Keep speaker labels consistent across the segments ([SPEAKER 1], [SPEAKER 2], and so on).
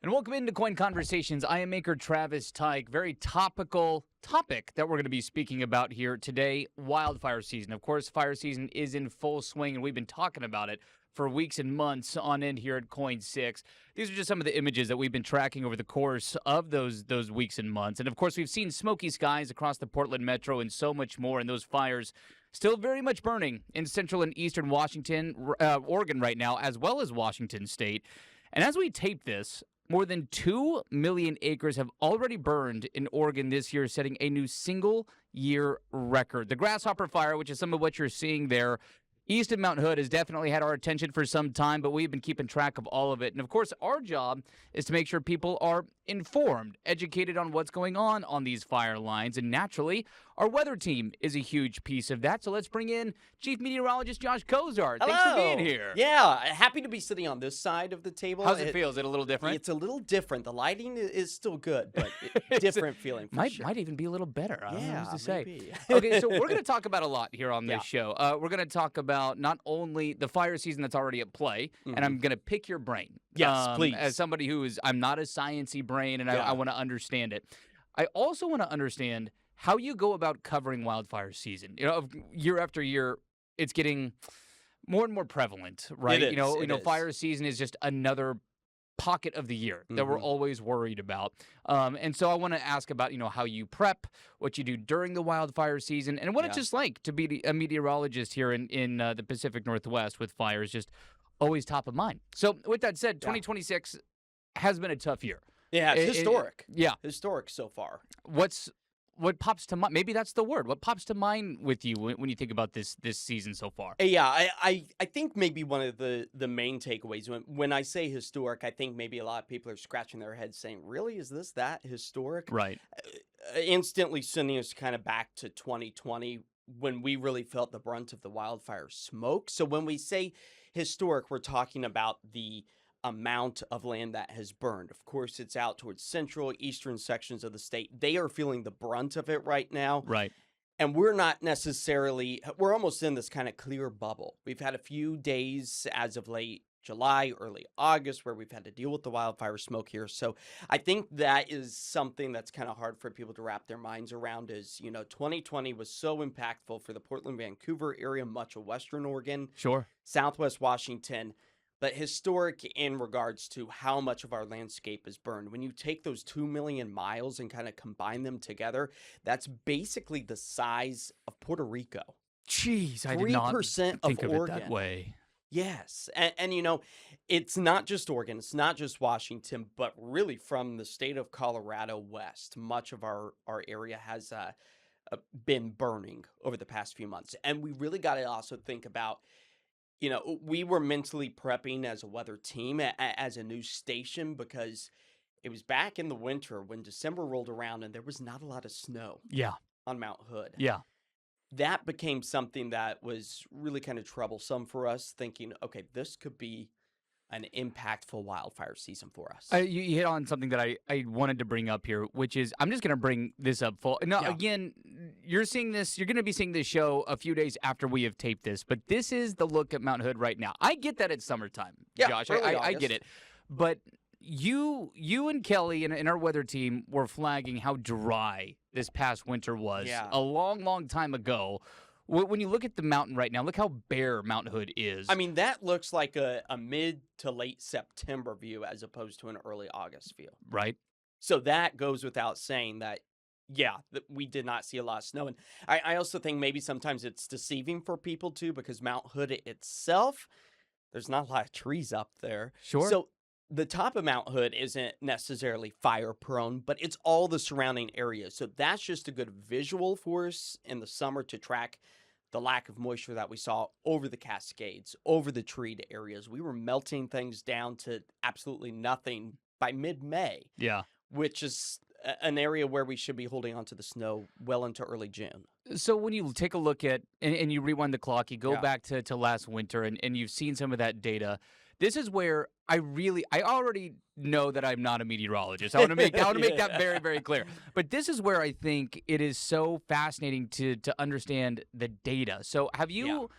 [SPEAKER 1] And welcome into KOIN Conversations. I am Maker Travis Tyke. Very topical topic that we're going to be speaking about here today, wildfire season. Of course, fire season is in full swing, and we've been talking about it for weeks and months on end here at KOIN 6. These are just some of the images that we've been tracking over the course of those weeks and months. And of course, we've seen smoky skies across the Portland metro and so much more, and those fires still very much burning in central and eastern Washington, Oregon right now, as well as Washington State. And as we tape this, more than 2 million acres have already burned in Oregon this year, setting a new single-year record. The Grasshopper Fire, which is some of what you're seeing there, east of Mount Hood, has definitely had our attention for some time, but we've been keeping track of all of it. And, of course, our job is to make sure people are informed, educated on what's going on these fire lines. And, naturally, our weather team is a huge piece of that. So let's bring in Chief Meteorologist Josh Kozar.
[SPEAKER 2] Hello.
[SPEAKER 1] Thanks for being here.
[SPEAKER 2] Yeah, happy to be sitting on this side of the table.
[SPEAKER 1] How's it feel? Is it a little different?
[SPEAKER 2] It's a little different. The lighting is still good, but different feeling for sure.
[SPEAKER 1] Might even be a little better. I don't know what to say.
[SPEAKER 2] Maybe.
[SPEAKER 1] Okay, so we're going to talk about a lot here on this show. We're going to talk about not only the fire season that's already at play, and I'm going to pick your brain.
[SPEAKER 2] Yes, please.
[SPEAKER 1] As somebody I'm not a sciencey brain, and I want to understand it. I also want to understand how you go about covering wildfire season. You know, year after year, it's getting more and more prevalent, right?
[SPEAKER 2] It is.
[SPEAKER 1] Fire season is just another pocket of the year that we're always worried about. And so I want to ask about, how you prep, what you do during the wildfire season, and what it's just like to be a meteorologist here in the Pacific Northwest with fires just always top of mind. So with that said, 2026 has been a tough year.
[SPEAKER 2] Yeah, it's historic.
[SPEAKER 1] Yeah.
[SPEAKER 2] Historic so far.
[SPEAKER 1] What pops to mind? Maybe that's the word. What pops to mind with you when you think about this season so far?
[SPEAKER 2] Yeah, I think maybe one of the main takeaways, when I say historic, I think maybe a lot of people are scratching their heads saying, really, is this that historic?
[SPEAKER 1] Right.
[SPEAKER 2] Instantly sending us kind of back to 2020 when we really felt the brunt of the wildfire smoke. So when we say historic, we're talking about the amount of land that has burned. Of course, it's out towards central, eastern sections of the state. They are feeling the brunt of it right now.
[SPEAKER 1] Right.
[SPEAKER 2] And we're almost in this kind of clear bubble. We've had a few days as of late July, early August, where we've had to deal with the wildfire smoke here. So I think that is something that's kind of hard for people to wrap their minds around is, 2020 was so impactful for the Portland, Vancouver area, much of Western Oregon,
[SPEAKER 1] Sure,
[SPEAKER 2] Southwest Washington, but historic in regards to how much of our landscape is burned. When you take those 2 million miles and kind of combine them together, that's basically the size of Puerto Rico.
[SPEAKER 1] Jeez, I did not
[SPEAKER 2] 3%
[SPEAKER 1] think
[SPEAKER 2] of
[SPEAKER 1] of it
[SPEAKER 2] Oregon.
[SPEAKER 1] that way.
[SPEAKER 2] Yes. And it's not just Oregon, it's not just Washington, but really from the state of Colorado west, much of our area has been burning over the past few months. And we really got to also think about, we were mentally prepping as a weather team, as a news station, because it was back in the winter when December rolled around and there was not a lot of snow on Mount Hood.
[SPEAKER 1] Yeah.
[SPEAKER 2] That became something that was really kind of troublesome for us, thinking, okay, this could be an impactful wildfire season for us.
[SPEAKER 1] You hit on something that I wanted to bring up here, which is I'm just going to bring this up full. Now, again, you're going to be seeing this show a few days after we have taped this, but this is the look at Mount Hood right now. I get that it's summertime, Josh. I get it. But you and Kelly and our weather team were flagging how dry this past winter was a long, long time ago. When you look at the mountain right now, look how bare Mount Hood is.
[SPEAKER 2] I mean, that looks like a mid to late September view as opposed to an early August view.
[SPEAKER 1] Right.
[SPEAKER 2] So that goes without saying that we did not see a lot of snow. And I also think maybe sometimes it's deceiving for people too, because Mount Hood itself, there's not a lot of trees up there.
[SPEAKER 1] Sure.
[SPEAKER 2] So the top of Mount Hood isn't necessarily fire prone, but it's all the surrounding areas. So that's just a good visual for us in the summer to track the lack of moisture that we saw over the Cascades, over the treed areas. We were melting things down to absolutely nothing by mid-May.
[SPEAKER 1] Yeah.
[SPEAKER 2] Which is an area where we should be holding on to the snow well into early June.
[SPEAKER 1] So when you take a look at, and you rewind the clock, you go back to last winter, and you've seen some of that data. This is where I already know that I'm not a meteorologist. I want to make that very, very clear. But this is where I think it is so fascinating to understand the data. So have you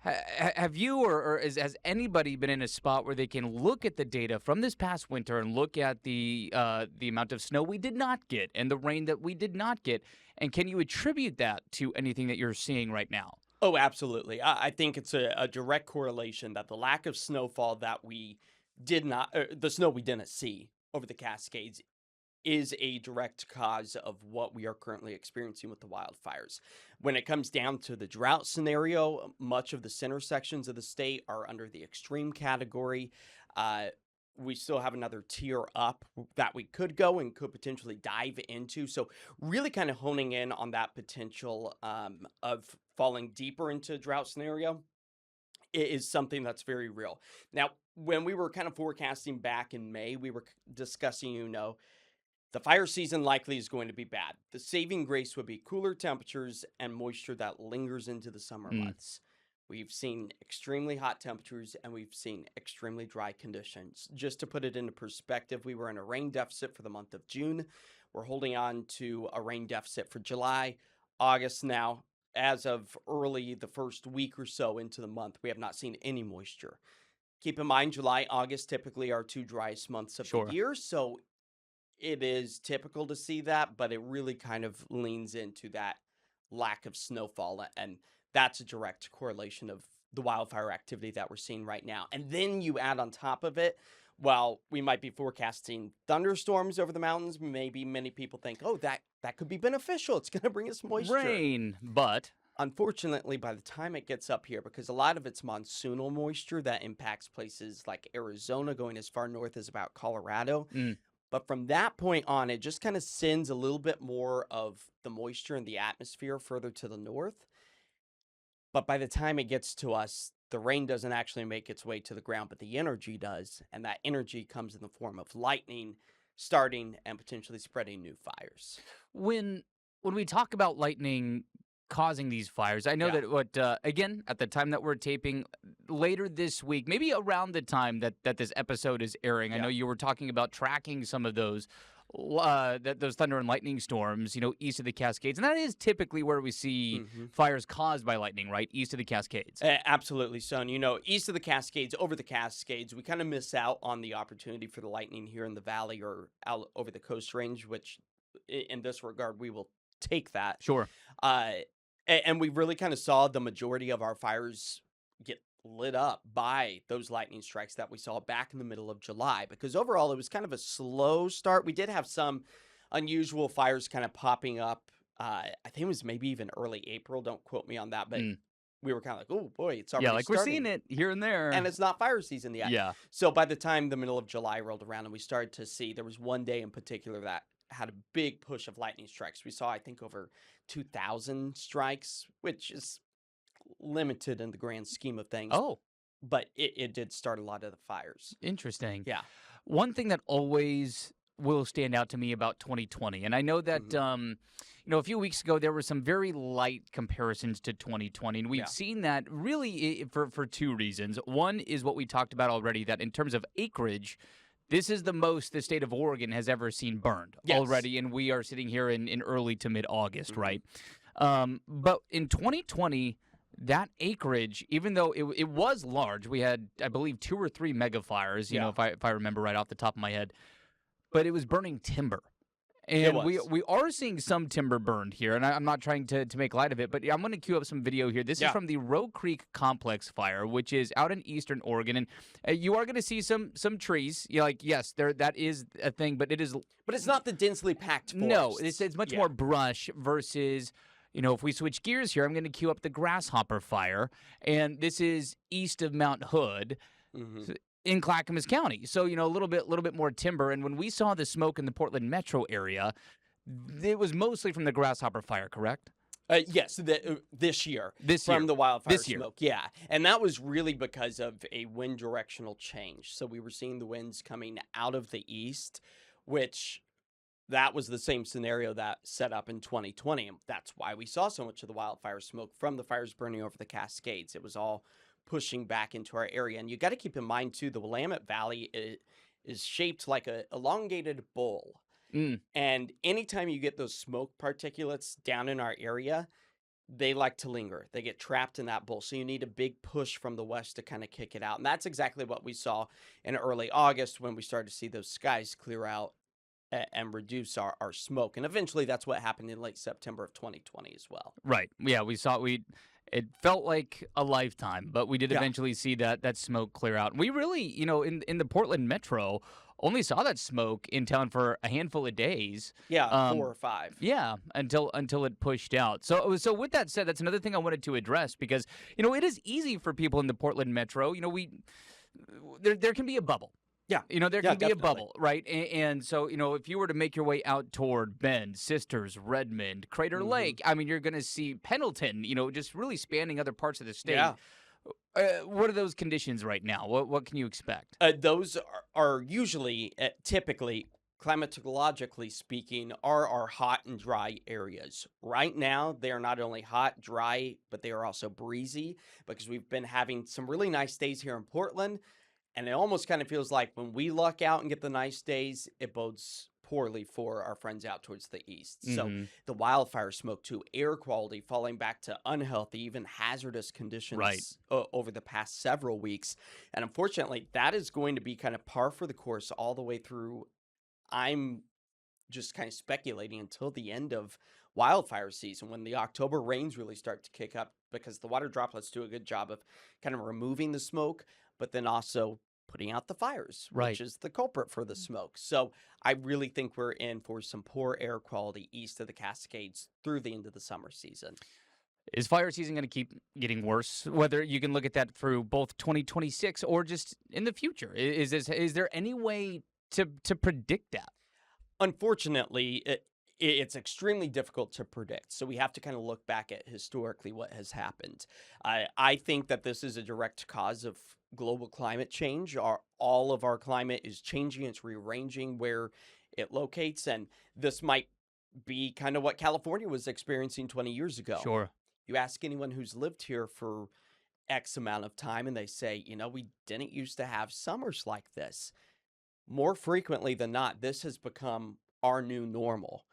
[SPEAKER 1] Have you or has anybody been in a spot where they can look at the data from this past winter and look at the amount of snow we did not get and the rain that we did not get, and can you attribute that to anything that you're seeing right now?
[SPEAKER 2] Oh, absolutely. I think it's a direct correlation that the lack of snowfall that we did not, the snow we didn't see over the Cascades is a direct cause of what we are currently experiencing with the wildfires. When it comes down to the drought scenario, much of the center sections of the state are under the extreme category. Uh, we still have another tier up that we could go and could potentially dive into. So, really kind of honing in on that potential of falling deeper into a drought scenario is something that's very real. Now, when we were kind of forecasting back in May, we were discussing, the fire season likely is going to be bad. The saving grace would be cooler temperatures and moisture that lingers into the summer
[SPEAKER 1] Mm,
[SPEAKER 2] months. We've seen extremely hot temperatures and we've seen extremely dry conditions. Just to put it into perspective, we were in a rain deficit for the month of June. We're holding on to a rain deficit for July, August now. As of early the first week or so into the month, we have not seen any moisture. Keep in mind, July, August typically are two driest months of the
[SPEAKER 1] sure.
[SPEAKER 2] year. So it is typical to see that, but it really kind of leans into that lack of snowfall. And that's a direct correlation of the wildfire activity that we're seeing right now. And then you add on top of it, while we might be forecasting thunderstorms over the mountains, maybe many people think, oh, that could be beneficial. It's going to bring us moisture.
[SPEAKER 1] Rain, but
[SPEAKER 2] Unfortunately, by the time it gets up here, because a lot of it's monsoonal moisture that impacts places like Arizona, going as far north as about Colorado.
[SPEAKER 1] mm,
[SPEAKER 2] But from that point on, it just kind of sends a little bit more of the moisture in the atmosphere further to the north. But by the time it gets to us, the rain doesn't actually make its way to the ground, but the energy does. And that energy comes in the form of lightning, starting and potentially spreading new fires.
[SPEAKER 1] when when we talk about lightning causing these fires, I know
[SPEAKER 2] Yeah.
[SPEAKER 1] that again at the time that we're taping later this week, maybe around the time that this episode is airing, I know
[SPEAKER 2] Yeah.
[SPEAKER 1] you were talking about tracking some of those those thunder and lightning storms, east of the Cascades, and that is typically where we see
[SPEAKER 2] hmm
[SPEAKER 1] fires caused by lightning, right? East of the Cascades.
[SPEAKER 2] Absolutely, son. East of the Cascades, over the Cascades, we kind of miss out on the opportunity for the lightning here in the valley or out over the Coast Range, which in this regard, we will take that.
[SPEAKER 1] Sure.
[SPEAKER 2] Uh, and we really kind of saw the majority of our fires get lit up by those lightning strikes that we saw back in the middle of July, because overall it was kind of a slow start. We did have some unusual fires kind of popping up. I think it was maybe even early April. Don't quote me on that, but
[SPEAKER 1] Mm.
[SPEAKER 2] we were kind of like, oh boy, it's
[SPEAKER 1] Yeah,
[SPEAKER 2] already
[SPEAKER 1] like we're seeing
[SPEAKER 2] starting.
[SPEAKER 1] it here and
[SPEAKER 2] And
[SPEAKER 1] there.
[SPEAKER 2] it's not fire season yet.
[SPEAKER 1] Yeah.
[SPEAKER 2] So by the time the middle of July rolled around and we started to see, there was one day in particular that had a big push of lightning strikes. We saw, I think, over 2,000 strikes, which is limited in the grand scheme of things,
[SPEAKER 1] Oh,
[SPEAKER 2] but it did start a lot of the fires.
[SPEAKER 1] interesting.
[SPEAKER 2] Yeah.
[SPEAKER 1] One thing that always will stand out to me about 2020, and I know that
[SPEAKER 2] hmm
[SPEAKER 1] a few weeks ago there were some very light comparisons to 2020, and we've
[SPEAKER 2] Yeah.
[SPEAKER 1] seen that really for two reasons. One is what we talked about already, that in terms of acreage, this is the most the state of Oregon has ever seen burned
[SPEAKER 2] Yes.
[SPEAKER 1] already, and we are sitting here in early to mid August,
[SPEAKER 2] hmm
[SPEAKER 1] right? But in 2020, that acreage, even though it was large, we had, I believe, two or three mega fires,
[SPEAKER 2] Yeah.
[SPEAKER 1] if I remember right off the top of my head, but it was burning timber.
[SPEAKER 2] It
[SPEAKER 1] And we
[SPEAKER 2] was.
[SPEAKER 1] we are seeing some timber burned here, and I'm not trying to make light of it, but I'm going to cue up some video here. This is
[SPEAKER 2] Yeah.
[SPEAKER 1] from the Roe Creek Complex fire, which is out in eastern Oregon, and you are going to see some trees. You're like, yes, that is a thing, but it is
[SPEAKER 2] But it's not the densely packed
[SPEAKER 1] no,
[SPEAKER 2] forests.
[SPEAKER 1] it's much
[SPEAKER 2] Yeah.
[SPEAKER 1] more brush versus. If we switch gears here, I'm going to cue up the Grasshopper Fire, and this is east of Mount Hood
[SPEAKER 2] hmm
[SPEAKER 1] in Clackamas County. So, a little bit more timber. And when we saw the smoke in the Portland metro area, it was mostly from the Grasshopper Fire, correct?
[SPEAKER 2] Yes, this year
[SPEAKER 1] This
[SPEAKER 2] from
[SPEAKER 1] year.
[SPEAKER 2] the wildfire
[SPEAKER 1] This year.
[SPEAKER 2] smoke. Yeah. And that was really because of a wind directional change. So we were seeing the winds coming out of the east, which that was the same scenario that set up in 2020. And that's why we saw so much of the wildfire smoke from the fires burning over the Cascades. It was all pushing back into our area. And you got to keep in mind, too, the Willamette Valley is shaped like a elongated bowl.
[SPEAKER 1] Mm,
[SPEAKER 2] And anytime you get those smoke particulates down in our area, they like to linger. They get trapped in that bowl. So you need a big push from the west to kind of kick it out. And that's exactly what we saw in early August when we started to see those skies clear out and reduce our smoke. And eventually that's what happened in late September of 2020 as well.
[SPEAKER 1] Right. Yeah, we saw it felt like a lifetime, but we did
[SPEAKER 2] Yeah.
[SPEAKER 1] eventually see that smoke clear out. We really, in the Portland metro, only saw that smoke in town for a handful of days.
[SPEAKER 2] Yeah, 4
[SPEAKER 1] Um,
[SPEAKER 2] or 5.
[SPEAKER 1] yeah, until it pushed out. So with that said, that's another thing I wanted to address because it is easy for people in the Portland metro. There can be a bubble.
[SPEAKER 2] Yeah.
[SPEAKER 1] There
[SPEAKER 2] Yeah,
[SPEAKER 1] can be a
[SPEAKER 2] definitely.
[SPEAKER 1] bubble, right? And so, if you were to make your way out toward Bend, Sisters, Redmond, Crater
[SPEAKER 2] Mhm.
[SPEAKER 1] Lake, I mean, you're going to see Pendleton, just really spanning other parts of the state.
[SPEAKER 2] Yeah.
[SPEAKER 1] What are those conditions right now? What can you expect?
[SPEAKER 2] Those are usually, typically, climatologically speaking, are our hot and dry areas. Right now, they are not only hot, dry, but they are also breezy because we've been having some really nice days here in Portland. And it almost kind of feels like when we luck out and get the nice days, it bodes poorly for our friends out towards the east. So
[SPEAKER 1] Hmm.
[SPEAKER 2] the wildfire smoke too, air quality falling back to unhealthy, even hazardous
[SPEAKER 1] Right.
[SPEAKER 2] conditions over the past several weeks. And unfortunately, that is going to be kind of par for the course all the way through. I'm just kind of speculating until the end of wildfire season when the October rains really start to kick up because the water droplets do a good job of kind of removing the smoke, but then also putting out the fires,
[SPEAKER 1] Right.
[SPEAKER 2] which is the culprit for the smoke. So I really think we're in for some poor air quality east of the Cascades through the end of the summer season.
[SPEAKER 1] Is fire season going to keep getting worse? Whether you can look at that through both 2026 or just in the future, is there any way to predict that?
[SPEAKER 2] Unfortunately, it's extremely difficult to predict. So we have to kind of look back at historically what has happened. I think that this is a direct cause of global climate change. All of our climate is changing, it's rearranging where it locates. And this might be kind of what California was experiencing 20 years ago.
[SPEAKER 1] Sure.
[SPEAKER 2] You ask anyone who's lived here for X amount of time, and they say, we didn't used to have summers like this. More frequently than not, this has become our new normal.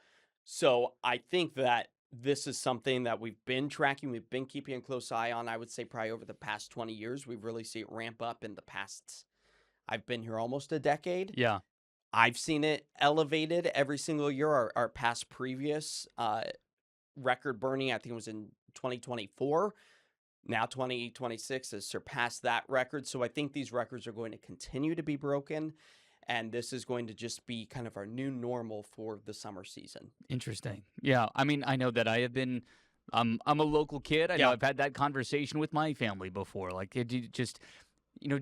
[SPEAKER 2] So I think that this is something that we've been tracking, we've been keeping a close eye on. I would say probably over the past 20 years, we've really seen it ramp up in the past. I've been here almost a decade.
[SPEAKER 1] Yeah.
[SPEAKER 2] I've seen it elevated every single year. Our past previous record burning, I think it was in 2024. Now 2026 has surpassed that record. So I think these records are going to continue to be broken. And this is going to just be kind of our new normal for the summer season.
[SPEAKER 1] Interesting. Yeah. I mean, I know that I have been. I'm a local kid. I know
[SPEAKER 2] Yeah.
[SPEAKER 1] I've had that conversation with my family before. Like, just you know,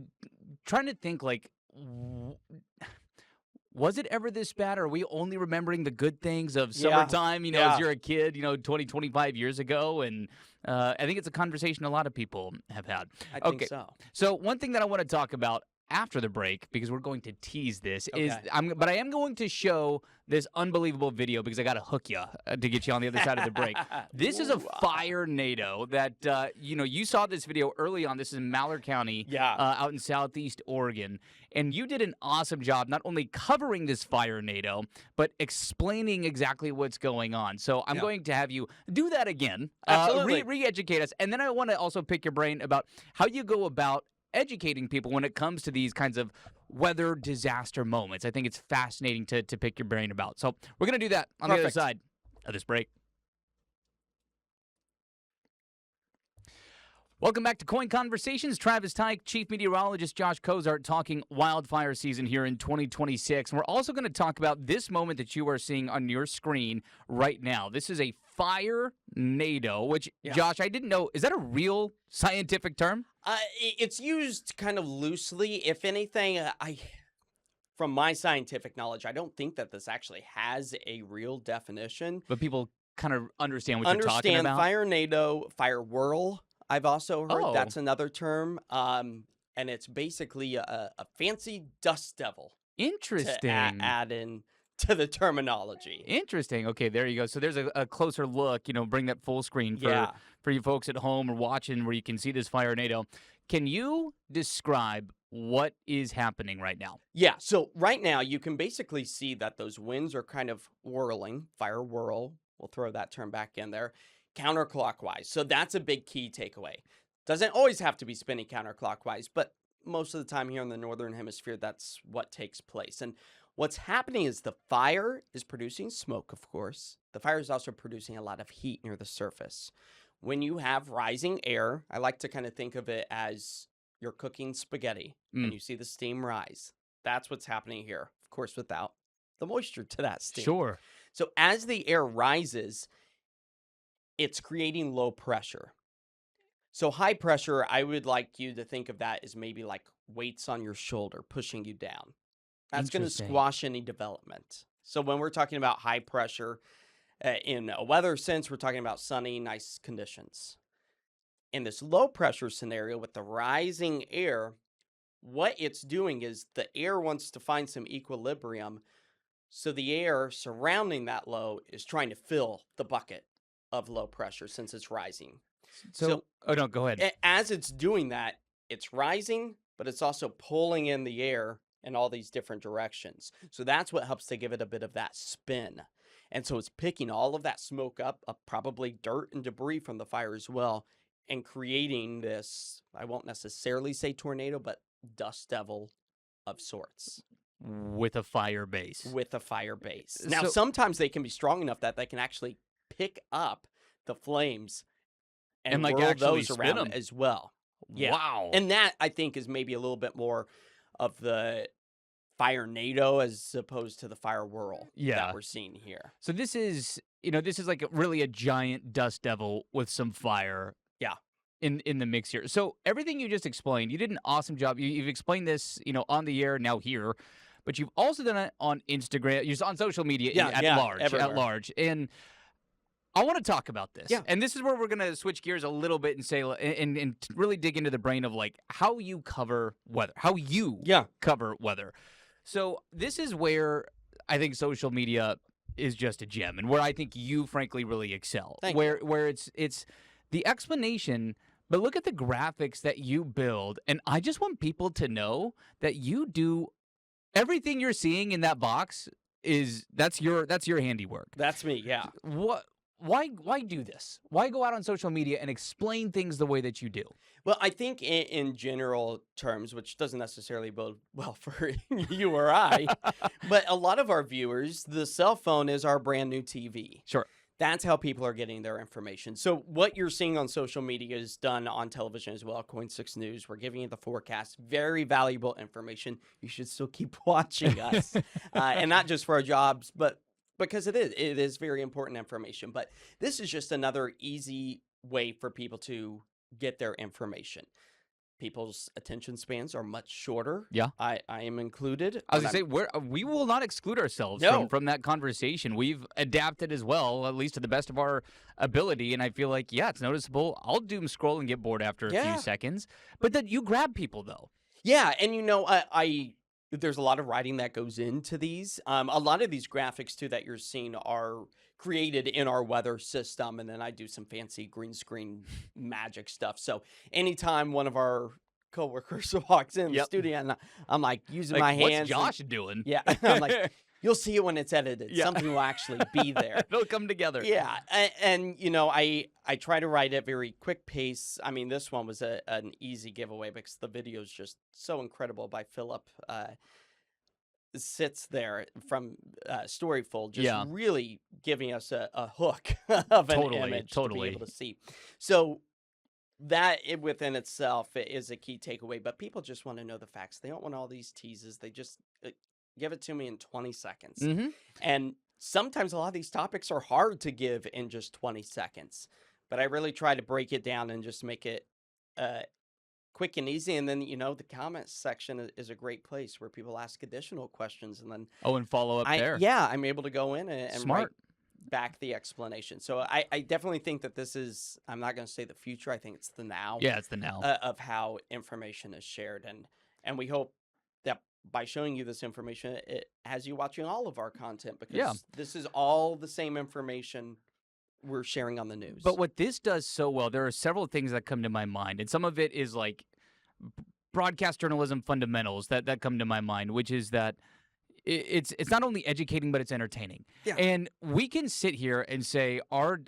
[SPEAKER 1] trying to think like. Was it ever this bad? Or are we only remembering the good things of
[SPEAKER 2] Yeah.
[SPEAKER 1] summertime, as
[SPEAKER 2] Yeah.
[SPEAKER 1] you're a kid, 20, 25 years ago? And I think it's a conversation a lot of people have had.
[SPEAKER 2] I think
[SPEAKER 1] Okay.
[SPEAKER 2] so.
[SPEAKER 1] So one thing that I want to talk about after the break, because we're going to tease this, is
[SPEAKER 2] Okay.
[SPEAKER 1] but I am going to show this unbelievable video because I got to hook you to get you on the other side of the break. This is a
[SPEAKER 2] Ooh,
[SPEAKER 1] fire NATO that you saw this video early on. This is in Malheur County,
[SPEAKER 2] Yeah.
[SPEAKER 1] out in Southeast Oregon, and you did an awesome job not only covering this fire NATO but explaining exactly what's going on. So I'm
[SPEAKER 2] Yeah.
[SPEAKER 1] going to have you do that again,
[SPEAKER 2] Absolutely.
[SPEAKER 1] re-educate us, and then I want to also pick your brain about how you go about educating people when it comes to these kinds of weather disaster moments. I think it's fascinating to pick your brain about. So we're going to do that on the other
[SPEAKER 2] Perfect.
[SPEAKER 1] side of this break. Welcome back to KOIN Conversations. Travis Tyke, Chief Meteorologist Josh Cozart talking wildfire season here in 2026. And we're also going to talk about this moment that you are seeing on your screen right now. This is a fire NATO, which,
[SPEAKER 2] Yeah.
[SPEAKER 1] Josh, I didn't know. Is that a real scientific term?
[SPEAKER 2] It's used kind of loosely. If anything, from my scientific knowledge, I don't think that this actually has a real definition.
[SPEAKER 1] But people kind of understand what you're talking
[SPEAKER 2] Understand
[SPEAKER 1] about.
[SPEAKER 2] fire NATO, fire whirl. I've also heard
[SPEAKER 1] Oh.
[SPEAKER 2] that's another term. And it's basically a fancy dust devil to
[SPEAKER 1] Interesting.
[SPEAKER 2] add in to the terminology.
[SPEAKER 1] Interesting. Okay, there you go. So there's a closer look, bring that full screen for you folks at home or watching where you can see this fire NATO. Can you describe what is happening right now?
[SPEAKER 2] Yeah. So right now you can basically see that those winds are kind of whirling, fire whirl. We'll throw that term back in there. counterclockwise. So that's a big key takeaway. Doesn't always have to be spinning counterclockwise, but most of the time here in the northern hemisphere, that's what takes place. And what's happening is the fire is producing smoke, of course. The fire is also producing a lot of heat near the surface. When you have rising air, I like to kind of think of it as you're cooking spaghetti and you see the steam rise. That's what's happening here, of course, without the moisture to that steam.
[SPEAKER 1] Sure.
[SPEAKER 2] So as the air rises, it's creating low pressure. So high pressure, I would like you to think of that as maybe like weights on your shoulder pushing you down. That's going to
[SPEAKER 1] Interesting.
[SPEAKER 2] squash any development. So when we're talking about high pressure in a weather sense, we're talking about sunny, nice conditions. In this low pressure scenario with the rising air, what it's doing is the air wants to find some equilibrium. So the air surrounding that low is trying to fill the bucket of low pressure since it's rising.
[SPEAKER 1] So, oh no, go ahead.
[SPEAKER 2] As it's doing that, it's rising, but it's also pulling in the air in all these different directions. So that's what helps to give it a bit of that spin. And so it's picking all of that smoke up, probably dirt and debris from the fire as well, and creating this, I won't necessarily say tornado, but dust devil of sorts.
[SPEAKER 1] With a fire base.
[SPEAKER 2] With a fire base. Now,
[SPEAKER 1] So-
[SPEAKER 2] sometimes they can be strong enough that they can actually pick up the flames and
[SPEAKER 1] like
[SPEAKER 2] whirl
[SPEAKER 1] actually
[SPEAKER 2] those
[SPEAKER 1] spin
[SPEAKER 2] around
[SPEAKER 1] 'em.
[SPEAKER 2] as well. Yeah.
[SPEAKER 1] Wow.
[SPEAKER 2] And that, I think, is maybe a little bit more of the fire NATO as opposed to the fire whirl that we're seeing here.
[SPEAKER 1] So this is, this is like really a giant dust devil with some fire.
[SPEAKER 2] Yeah.
[SPEAKER 1] In the mix here. So everything you just explained, you did an awesome job. You've explained this, on the air now here, but you've also done it on Instagram, you're on social media
[SPEAKER 2] everywhere.
[SPEAKER 1] at large. And I want to talk about this.
[SPEAKER 2] Yeah.
[SPEAKER 1] And this is where we're going to switch gears a little bit and say, and really dig into the brain of like how you cover weather, cover weather. So this is where I think social media is just a gem, and where I think you frankly really excel.
[SPEAKER 2] Thank you.
[SPEAKER 1] Where it's the explanation, but look at the graphics that you build, and I just want people to know that you do everything you're seeing in that box that's your handiwork.
[SPEAKER 2] That's me, yeah.
[SPEAKER 1] Why do this? Why go out on social media and explain things the way that you do?
[SPEAKER 2] Well, I think in general terms, which doesn't necessarily bode well for you or I, but a lot of our viewers, the cell phone is our brand new TV.
[SPEAKER 1] Sure.
[SPEAKER 2] That's how people are getting their information. So what you're seeing on social media is done on television as well. KOIN 6 News, we're giving you the forecast. Very valuable information. You should still keep watching us. And not just for our jobs, but because it is very important information. But this is just another easy way for people to get their information. People's attention spans are much shorter.
[SPEAKER 1] Yeah.
[SPEAKER 2] I am included.
[SPEAKER 1] I was going to say, we will not exclude ourselves from that conversation. We've adapted as well, at least to the best of our ability. And I feel like, it's noticeable. I'll doom scroll and get bored after a few seconds. But then you grab people, though.
[SPEAKER 2] Yeah. And, I there's a lot of writing that goes into these. A lot of these graphics, too, that you're seeing are created in our weather system, and then I do some fancy green screen magic stuff. So anytime one of our coworkers walks in the studio, and I'm like using my hands.
[SPEAKER 1] What's Josh doing?
[SPEAKER 2] Yeah, I'm like, you'll see it when it's edited.
[SPEAKER 1] Yeah.
[SPEAKER 2] Something will actually be there.
[SPEAKER 1] It'll come together.
[SPEAKER 2] Yeah, and I try to write at very quick pace. I mean, this one was an easy giveaway because the video is just so incredible by Philip. Sits there from Storyful, just really giving us a hook of an image to be able to see. So that within itself is a key takeaway, but people just want to know the facts. They don't want all these teases. They just give it to me in 20 seconds.
[SPEAKER 1] Mm-hmm.
[SPEAKER 2] And sometimes a lot of these topics are hard to give in just 20 seconds, but I really try to break it down and just make it quick and easy. And then, the comments section is a great place where people ask additional questions. And then
[SPEAKER 1] and follow up there.
[SPEAKER 2] Yeah, I'm able to go in and
[SPEAKER 1] Smart.
[SPEAKER 2] write back the explanation. So I definitely think that this is, I'm not going to say the future. I think it's the now.
[SPEAKER 1] Yeah, it's the now.
[SPEAKER 2] Of how information is shared. And we hope that by showing you this information, it has you watching all of our content, because this is all the same information we're sharing on the news.
[SPEAKER 1] But what this does so well, there are several things that come to my mind, and some of it is like broadcast journalism fundamentals that come to my mind, which is that it's not only educating, but it's entertaining.
[SPEAKER 2] Yeah.
[SPEAKER 1] And we can sit here and say our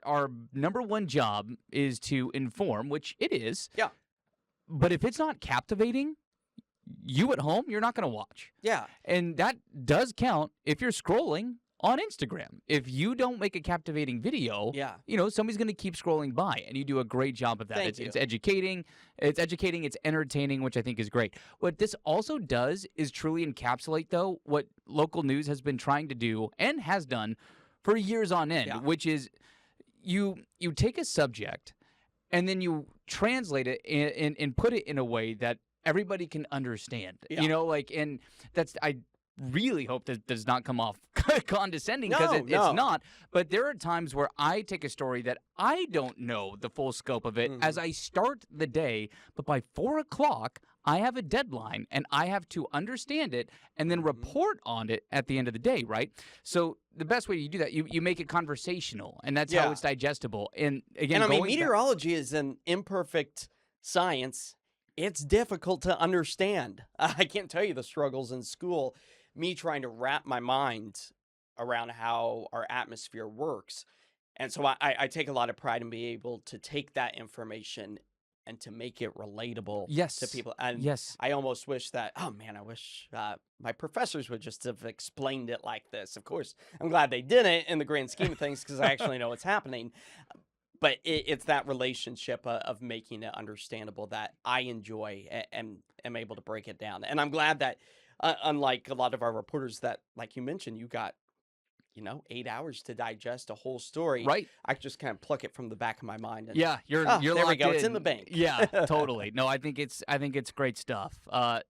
[SPEAKER 1] number one job is to inform, which it is.
[SPEAKER 2] Yeah.
[SPEAKER 1] But if it's not captivating, you at home, you're not going to watch.
[SPEAKER 2] Yeah.
[SPEAKER 1] And that does count if you're scrolling on Instagram. If you don't make a captivating video,
[SPEAKER 2] Yeah.
[SPEAKER 1] somebody's going to keep scrolling by, and you do a great job of that.
[SPEAKER 2] Thank you.
[SPEAKER 1] It's educating, it's entertaining, which I think is great. What this also does is truly encapsulate, though, what local news has been trying to do and has done for years on end,
[SPEAKER 2] Yeah.
[SPEAKER 1] which is you take a subject and then you translate it and put it in a way that everybody can understand.
[SPEAKER 2] Yeah.
[SPEAKER 1] And I really hope that does not come off condescending, because
[SPEAKER 2] No,
[SPEAKER 1] it's
[SPEAKER 2] no.
[SPEAKER 1] not. But there are times where I take a story that I don't know the full scope of it as I start the day, but by 4 o'clock, I have a deadline and I have to understand it and then report on it at the end of the day, right? So the best way you do that, you make it conversational, and that's how
[SPEAKER 2] Yeah.
[SPEAKER 1] it's digestible. And again,
[SPEAKER 2] And I mean,
[SPEAKER 1] going back-
[SPEAKER 2] meteorology is an imperfect science. It's difficult to understand. I can't tell you the struggles in school, me trying to wrap my mind around how our atmosphere works. And so I take a lot of pride in being able to take that information and to make it relatable
[SPEAKER 1] Yes.
[SPEAKER 2] to people. And
[SPEAKER 1] Yes.
[SPEAKER 2] I almost wish that, oh man, I wish my professors would just have explained it like this. Of course, I'm glad they didn't in the grand scheme of things, because I actually know what's happening. But it's that relationship of making it understandable that I enjoy and am able to break it down. And I'm glad that, unlike a lot of our reporters that, like you mentioned, you got, 8 hours to digest a whole story.
[SPEAKER 1] Right.
[SPEAKER 2] I just kind of pluck it from the back of my mind. And,
[SPEAKER 1] Yeah, you're
[SPEAKER 2] there we
[SPEAKER 1] locked
[SPEAKER 2] go. It's in
[SPEAKER 1] in.
[SPEAKER 2] the bank.
[SPEAKER 1] Yeah, totally. No, I think it's great stuff.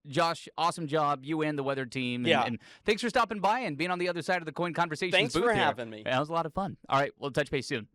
[SPEAKER 1] Josh, awesome job, you and the weather team. And,
[SPEAKER 2] Yeah.
[SPEAKER 1] and thanks for stopping by and being on the other side of the KOIN conversation
[SPEAKER 2] Thanks
[SPEAKER 1] booth
[SPEAKER 2] for
[SPEAKER 1] here.
[SPEAKER 2] having me.
[SPEAKER 1] That was a lot of fun. All right, we'll touch base soon.